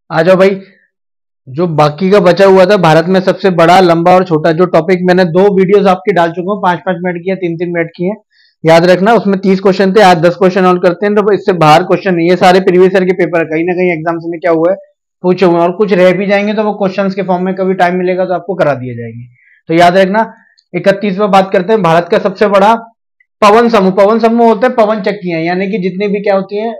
आ जाओ भाई। जो बाकी का बचा हुआ था, भारत में सबसे बड़ा, लंबा और छोटा, जो टॉपिक मैंने दो वीडियोस आपकी डाल चुका हूँ, 5-5 मिनट की है, 3-3 मिनट की है, याद रखना। उसमें 30 क्वेश्चन थे, आज 10 क्वेश्चन और करते हैं, तो इससे बाहर क्वेश्चन नहीं है, सारे प्रीवियस ईयर के पेपर है, कहीं ना कहीं एग्जाम्स में क्या हुआ है पूछे हुए हैं, और कुछ रह भी जाएंगे तो वो क्वेश्चंस के फॉर्म में कभी टाइम मिलेगा तो आपको करा दिए जाएंगे। तो याद रखना। 31वां बात करते हैं, भारत का सबसे बड़ा पवन समूह। पवन समूह होते हैं पवन चक्कियां, यानी कि जितनी भी क्या होती है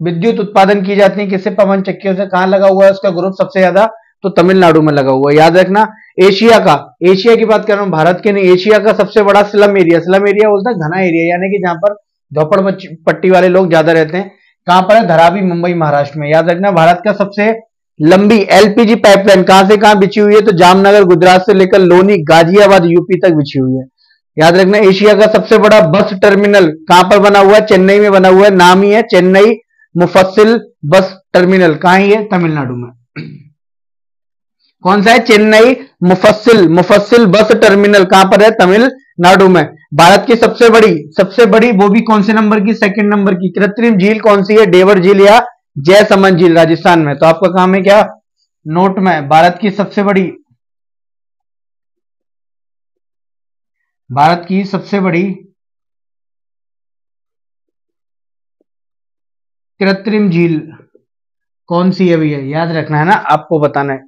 विद्युत उत्पादन की जाती है किससे, पवन चक्कियों से। कहां लगा हुआ है उसका ग्रुप सबसे ज्यादा, तो तमिलनाडु में लगा हुआ है, याद रखना। एशिया का, एशिया की बात कर रहा हूं, भारत के नहीं, एशिया का सबसे बड़ा स्लम एरिया, स्लम एरिया बोलता है घना एरिया, यानी कि जहां पर झोपड़ पट्टी वाले लोग ज्यादा रहते हैं। कहां पर है, धारावी, मुंबई, महाराष्ट्र में, याद रखना। भारत का सबसे लंबी एलपीजी पाइपलाइन कहां से कहां बिछी हुई है, तो जामनगर गुजरात से लेकर लोनी गाजियाबाद यूपी तक बिछी हुई है, याद रखना। एशिया का सबसे बड़ा बस टर्मिनल कहां पर बना हुआ है, चेन्नई में बना हुआ है, नाम ही है चेन्नई मुफस्सिल बस टर्मिनल। कहां ही है, तमिलनाडु में। कौन सा है, चेन्नई मुफस्सिल, मुफस्सिल बस टर्मिनल कहां पर है, तमिलनाडु में। भारत की सबसे बड़ी वो भी कौन से नंबर की, सेकंड नंबर की कृत्रिम झील कौन सी है, डेवर झील या जयसमंद झील, राजस्थान में। तो आपका काम है क्या, नोट में, भारत की सबसे बड़ी कृत्रिम झील कौन सी है भैया, याद रखना है ना, आपको बताना है।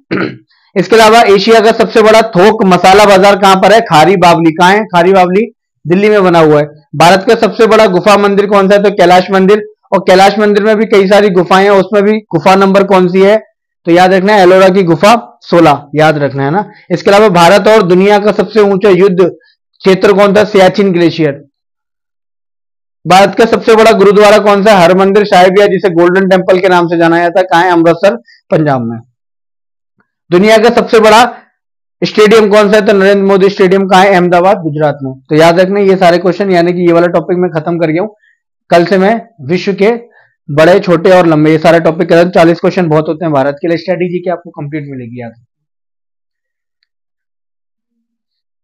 इसके अलावा एशिया का सबसे बड़ा थोक मसाला बाजार कहां पर है, खारी बावली। कहां है, खारी बावली, दिल्ली में बना हुआ है। भारत का सबसे बड़ा गुफा मंदिर कौन सा है, तो कैलाश मंदिर। और कैलाश मंदिर में भी कई सारी गुफाएं हैं, उसमें भी गुफा नंबर कौन सी है, तो याद रखना है एलोरा की गुफा 16, याद रखना है ना। इसके अलावा भारत और दुनिया का सबसे ऊंचा युद्ध क्षेत्र कौन था, सियाचिन ग्लेशियर। भारत का सबसे बड़ा गुरुद्वारा कौन सा, हरमंदिर साहिब, या जिसे गोल्डन टेम्पल के नाम से जाना जाता है, कहां है, अमृतसर, पंजाब में। दुनिया का सबसे बड़ा स्टेडियम कौन सा है, तो नरेंद्र मोदी स्टेडियम कहां है, अहमदाबाद, गुजरात में। तो याद रखना ये सारे क्वेश्चन, यानी कि ये वाला टॉपिक मैं खत्म कर गया हूं। कल से मैं विश्व के बड़े, छोटे और लंबे ये सारे टॉपिक कर, 40 क्वेश्चन बहुत होते हैं, भारत के लिए स्ट्रेटेजी की आपको कंप्लीट मिलेगी, याद।